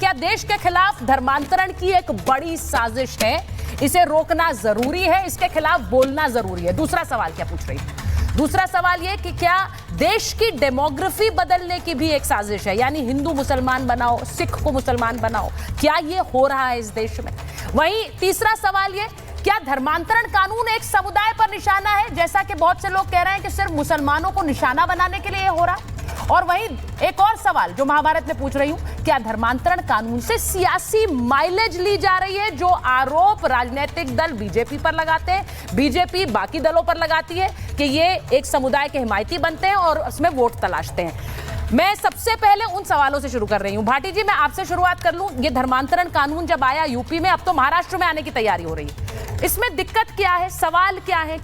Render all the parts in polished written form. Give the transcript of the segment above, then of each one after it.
क्या देश के खिलाफ धर्मांतरण की एक बड़ी साजिश है? इसे रोकना जरूरी है, इसके खिलाफ बोलना जरूरी है। दूसरा सवाल क्या पूछ रही है? दूसरा सवाल यह कि क्या देश की डेमोग्राफी बदलने की भी एक साजिश है, यानी हिंदू मुसलमान बनाओ, सिख को मुसलमान बनाओ, क्या यह हो रहा है इस देश में? वहीं तीसरा सवाल यह, क्या धर्मांतरण कानून एक समुदाय पर निशाना है, जैसा कि बहुत से लोग कह रहे हैं कि सिर्फ मुसलमानों को निशाना बनाने के लिए यह हो रहा है? और वहीं एक और सवाल जो महाभारत में पूछ रही हूं, क्या धर्मांतरण कानून से सियासी माइलेज ली जा रही है, जो आरोप राजनीतिक दल बीजेपी पर लगाते हैं, बीजेपी बाकी दलों पर लगाती है कि ये एक समुदाय के हिमायती बनते हैं और उसमें वोट तलाशते हैं। मैं सबसे पहले उन सवालों से शुरू कर रही हूं। भाटी जी, मैं आपसे शुरुआत कर लूं। ये धर्मांतरण कानून जब आया यूपी में, अब तो महाराष्ट्र में आने की तैयारी हो रही है, इसमें दिक्कत क्या है, सवाल क्या है,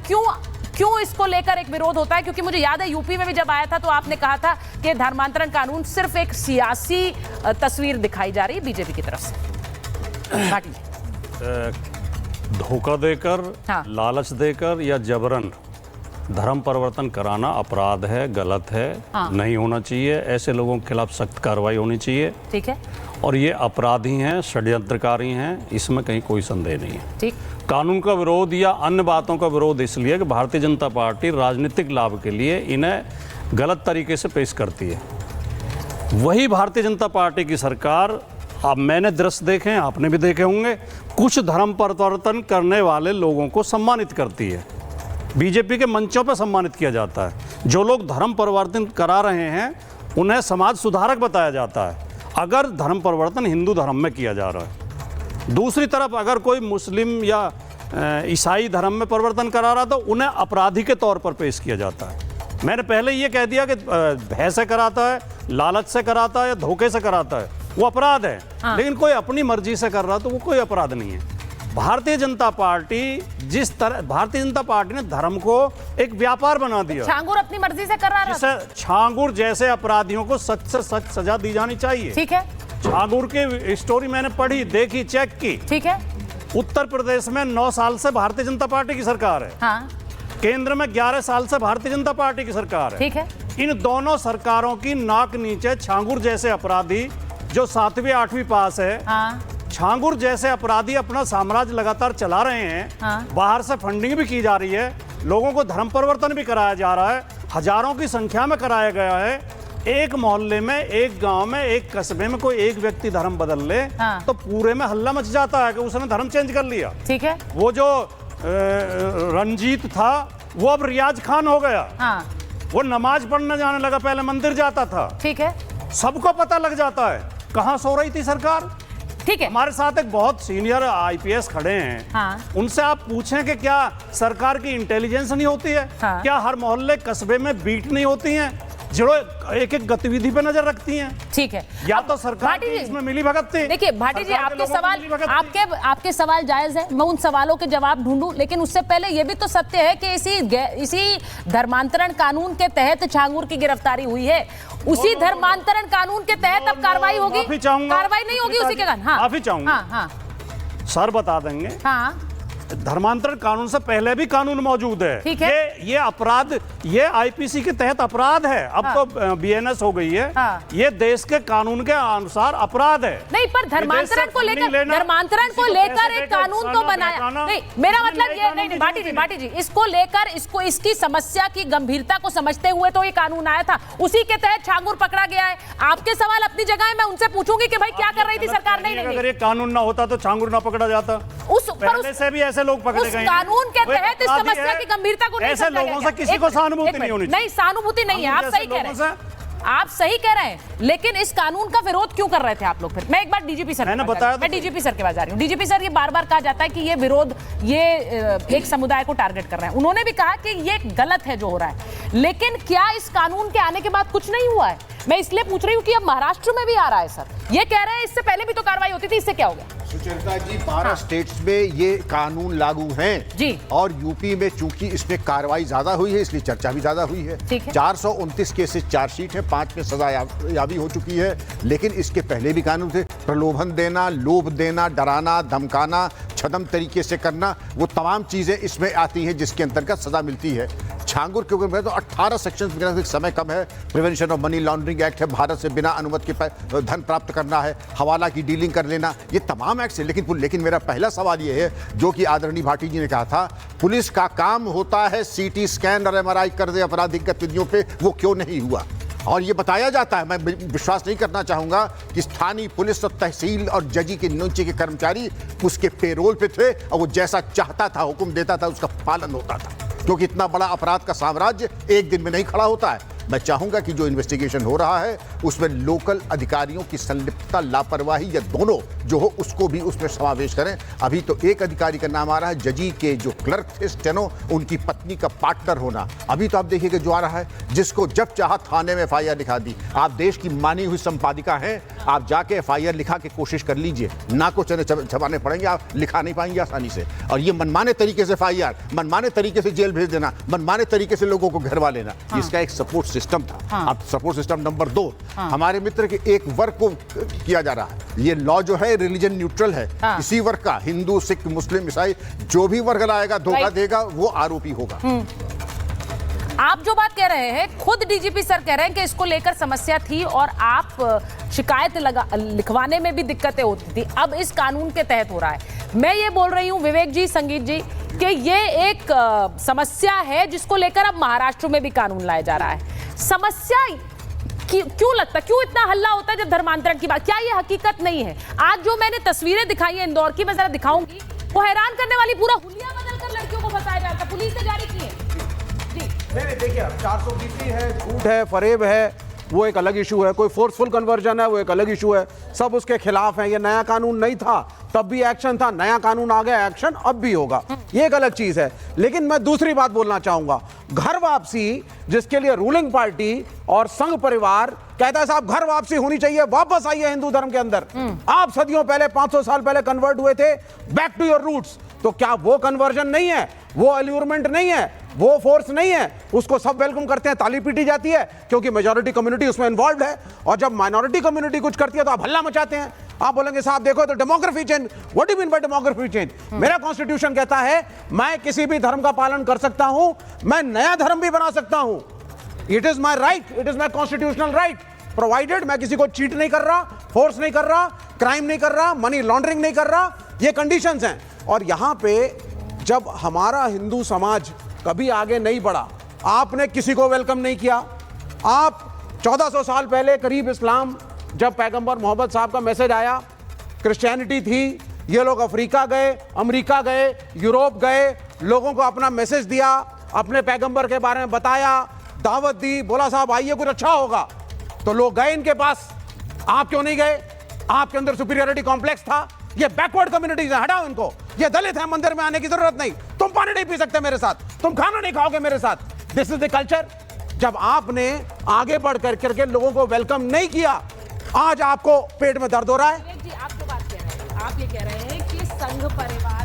क्यों इसको लेकर एक विरोध होता है? क्योंकि मुझे याद है यूपी में भी जब आया था तो आपने कहा था कि धर्मांतरण कानून सिर्फ एक सियासी तस्वीर दिखाई जा रही है बीजेपी की तरफ से। भाटी जी, धोखा देकर, लालच देकर या जबरन धर्म परिवर्तन कराना अपराध है, गलत है, नहीं होना चाहिए। ऐसे लोगों के खिलाफ सख्त कार्रवाई होनी चाहिए। ठीक है। और ये अपराधी हैं, षड्यंत्रकारी हैं, इसमें कहीं कोई संदेह नहीं है। ठीक। कानून का विरोध या अन्य बातों का विरोध इसलिए कि भारतीय जनता पार्टी राजनीतिक लाभ के लिए इन्हें गलत तरीके से पेश करती है। वही भारतीय जनता पार्टी की सरकार, अब मैंने दृश्य देखे हैं, आपने भी देखे होंगे, कुछ धर्म परिवर्तन करने वाले लोगों को सम्मानित करती है। बीजेपी के मंचों पर सम्मानित किया जाता है। जो लोग धर्म परिवर्तन करा रहे हैं उन्हें समाज सुधारक बताया जाता है, अगर धर्म परिवर्तन हिंदू धर्म में किया जा रहा है। दूसरी तरफ अगर कोई मुस्लिम या ईसाई धर्म में परिवर्तन करा रहा तो उन्हें अपराधी के तौर पर पेश किया जाता है। मैंने पहले ये कह दिया कि भय से कराता है, लालच से कराता है या धोखे से कराता है, वो अपराध है। लेकिन कोई अपनी मर्जी से कर रहा तो वो कोई अपराध नहीं है। भारतीय जनता पार्टी ने धर्म को एक व्यापार बना दिया। छांगुर अपनी मर्जी से कर रहा है। छांगुर जैसे अपराधियों को सख्त से सख्त सजा दी जानी चाहिए। ठीक है। छांगुर की स्टोरी मैंने पढ़ी, देखी, चेक की। ठीक है। उत्तर प्रदेश में 9 साल से भारतीय जनता पार्टी की सरकार है। हाँ। केंद्र में 11 साल से भारतीय जनता पार्टी की सरकार है। ठीक है। इन दोनों सरकारों की नाक नीचे छांगुर जैसे अपराधी जो 7वीं 8वीं पास है, छांगुर जैसे अपराधी अपना साम्राज्य लगातार चला रहे हैं। बाहर से फंडिंग भी की जा रही है, लोगों को धर्म परिवर्तन भी कराया जा रहा है, हजारों की संख्या में कराया गया है। एक मोहल्ले में, एक गांव में, एक कस्बे में कोई एक व्यक्ति धर्म बदल ले तो पूरे में हल्ला मच जाता है कि उसने धर्म चेंज कर लिया। ठीक है। वो जो रंजीत था वो अब रियाज खान हो गया। वो नमाज पढ़ने जाने लगा, पहले मंदिर जाता था। ठीक है। सबको पता लग जाता है कहां सो रही थी सरकार। ठीक है। हमारे साथ एक बहुत सीनियर आईपीएस खड़े हैं। उनसे आप पूछें कि क्या सरकार की इंटेलिजेंस नहीं होती है? क्या हर मोहल्ले कस्बे में बीट नहीं होती हैं जो एक एक गतिविधि पे नजर रखती हैं? ठीक है। या तो सरकार की इसमें मिली भगत थी। देखिए भाटी जी, आपके सवाल जायज है, मैं उन सवालों के जवाब ढूंढूं, लेकिन उससे पहले यह भी तो सत्य है कि इसी धर्मांतरण कानून के तहत छांगुर की गिरफ्तारी हुई है। उसी धर्मांतरण कानून के तहत अब कार्रवाई होगी। कार्रवाई नहीं होगी उसी के कारण। माफी चाहूंगा। सर बता देंगे। धर्मांतरण कानून से पहले भी कानून मौजूद है। ठीक है। ये अपराध, ये आईपीसी के तहत अपराध है। अब तो बीएनएस हो गई है। ये देश के कानून के अनुसार अपराध है। नहीं, पर धर्मांतरण को लेकर एक कानून तो बनाया नहीं। मेरा मतलब ये नहीं, भाटी जी इसको लेकर, इसकी समस्या की गंभीरता को समझते हुए तो ये कानून आया था, उसी के तहत छांगुर पकड़ा गया है। आपके सवाल अपनी जगह है, मैं उनसे पूछूंगी कि भाई क्या कर रही थी सरकार? नहीं, अगर ये कानून ना होता तो छांगुर ना पकड़ा जाता। पहले से भी ऐसे लोग पकड़े गए हैं। कानून के तहत इस समस्या की गंभीरता को नहीं ऐसे लोगों से किसी को सहानुभूति नहीं होनी चाहिए। नहीं, सहानुभूति नहीं है, आप सही कह रहे हैं। आप सही कह रहे हैं, लेकिन इस कानून का विरोध क्यों कर रहे थे आप लोग? फिर मैं एक बार डीजीपी सर, मैंने बताया, मैं डीजीपी सर के पास जा रही हूँ। डीजीपी सर, ये बार-बार कहा जाता है कि ये विरोध एक समुदाय को टारगेट कर रहे हैं। उन्होंने भी कहा कि ये गलत है जो हो रहा है, लेकिन क्या इस कानून के आने के बाद कुछ नहीं हुआ है? मैं इसलिए पूछ रही हूँ कि अब महाराष्ट्र में भी आ रहा है सर, ये कह रहे हैं इससे पहले भी तो कार्रवाई होती थी, इससे क्या हो गया? सुचरिता जी, 12 स्टेट्स में ये कानून लागू हैं जी, और यूपी में चूंकि इसमें कार्रवाई ज्यादा हुई है इसलिए चर्चा भी ज्यादा हुई है। 429 केसेस चार्जशीट है, 5 में सजा याबी हो चुकी है। लेकिन इसके पहले भी कानून थे, प्रलोभन देना, लोभ देना, डराना, धमकाना, छदम तरीके से करना, वो तमाम चीजें इसमें आती हैं जिसके अंतर्गत सजा मिलती है। झांगुर क्यों मैं तो 18 सेक्शन, समय कम है, prevention of money laundering act है, भारत से बिना अनुमति के धन प्राप्त करना है, हवाला की डीलिंग कर लेना, ये तमाम एक्ट है। लेकिन मेरा पहला सवाल ये है, जो कि आदरणीय भाटी जी ने कहा था, पुलिस का काम होता है सीटी स्कैन और एमआरआई कर दे आपराधिक गतिविधियों पे, वो क्यों नहीं हुआ? और ये बताया जाता है, मैं विश्वास नहीं करना चाहूंगा कि स्थानीय पुलिस और तहसील और जजी के नीचे के कर्मचारी उसके पेरोल पे थे और वो जैसा चाहता था, हुक्म देता था, उसका पालन होता था, क्योंकि इतना बड़ा अपराध का साम्राज्य एक दिन में नहीं खड़ा होता है। मैं चाहूंगा कि जो इन्वेस्टिगेशन हो रहा है उसमें लोकल अधिकारियों की संलिप्तता, लापरवाही या दोनों जो हो उसको भी उसमें समावेश करें। अभी तो एक अधिकारी का नाम आ रहा है, जजी के जो क्लर्क थे स्टेनो, उनकी पत्नी का पार्टनर होना। अभी तो आप देखिएगा जो आ रहा है, जिसको जब चाहा थाने में एफआईआर लिखा दी। आप देश की मानी हुई संपादिका हैं, आप जाके एफआईआर लिखा के कोशिश कर लीजिए, ना को चने छपाने पड़ेंगे, आप लिखा नहीं पाएंगे आसानी से। और ये मनमाने तरीके से एफआईआर, मनमाने तरीके से जेल भेज देना, मनमाने तरीके से लोगों को घरवा लेना, इसका एक सपोर्ट सिस्टम था। अब सपोर्ट सिस्टम नंबर 2, हमारे मित्र के एक वर्ग को किया जा रहा है। ये लॉ जो है रिलीजन न्यूट्रल है, किसी वर्ग का, हिंदू, सिख, मुस्लिम, ईसाई, जो भी वर्ग लाएगा, धोखा देगा, वो आरोपी होगा। आप जो बात कह रहे हैं, खुद डीजीपी सर कह रहे हैं कि इसको लेकर समस्या थी और आप शिकायत लिखवाने में भी दिक्कतें होती थी, अब इस कानून के तहत हो रहा है। मैं ये बोल रही हूं विवेक जी, संगीत जी, कि ये एक समस्या है जिसको लेकर अब महाराष्ट्र में भी कानून लाया जा रहा है। समस्या क्यों लगता, क्यों इतना हल्ला होता है जब धर्मांतरण की बात? क्या ये हकीकत नहीं है? आज जो मैंने तस्वीरें दिखाई है इंदौर की, मैं जरा दिखाऊंगी, वो हैरान करने वाली। पूरा हुलिया बदलकर लड़कियों को फंसाया जाता, पुलिस ने जारी की है। नहीं देखिए, 420 है, झूठ है, फरेब है, वो एक अलग इशू है। कोई फोर्सफुल कन्वर्जन है, वो एक अलग इशू है। सब उसके खिलाफ है। ये नया कानून नहीं था, तब भी एक्शन था, नया कानून आ गया, एक्शन अब भी होगा, ये एक अलग चीज है। लेकिन मैं दूसरी बात बोलना चाहूंगा, घर वापसी जिसके लिए रूलिंग पार्टी और संघ परिवार कहता है साहब घर वापसी होनी चाहिए, वापस आइए हिंदू धर्म के अंदर। आप सदियों पहले, 500 साल पहले कन्वर्ट हुए थे, बैक टू योर रूट्स। तो क्या वो कन्वर्जन नहीं है, वो अल्यूरमेंट नहीं है, वो फोर्स नहीं है? उसको सब वेलकम करते हैं, ताली पीटी जाती है क्योंकि मेजॉरिटी कम्युनिटी उसमें इन्वॉल्व है। और जब माइनॉरिटी कम्युनिटी कुछ करती है तो आप हल्ला मचाते हैं। आप बोलेंगे साहब देखो तो demography change, what do you mean by demography change? मेरा कॉन्स्टिट्यूशन कहता है मैं किसी भी धर्म का पालन कर सकता हूं, मैं नया धर्म भी बना सकता हूं। It is my right, it is my constitutional right, provided मैं किसी को चीट नहीं कर रहा, फोर्स नहीं कर रहा, क्राइम नहीं कर रहा, मनी लॉन्ड्रिंग नहीं कर रहा। ये कंडीशंस हैं। और यहां पे जब हमारा हिंदू समाज कभी आगे नहीं बढ़ा, आपने किसी को वेलकम नहीं किया। आप 1400 साल पहले करीब इस्लाम, जब पैगंबर मोहम्मद साहब का मैसेज आया, क्रिश्चियनिटी थी, ये लोग अफ्रीका गए, अमेरिका गए, यूरोप गए, लोगों को अपना मैसेज दिया, अपने पैगंबर के बारे में बताया, दावत दी, बोला साहब आइए कुछ अच्छा होगा। तो लोग गए इनके पास, आप क्यों नहीं गए? आपके अंदर सुपीरियरिटी कॉम्प्लेक्स था। ये बैकवर्ड कम्युनिटीज है, हटाओ इनको। ये दलित है, मंदिर में आने की जरूरत नहीं। तुम पानी नहीं पी सकते मेरे साथ, तुम खाना नहीं खाओगे मेरे साथ। This is the culture. जब आपने आगे बढ़ करके लोगों को वेलकम नहीं किया, आज आपको पेट में दर्द हो रहा है। जी, आप जो बात कह रहे हैं, आप ये कह रहे हैं कि संघ परिवार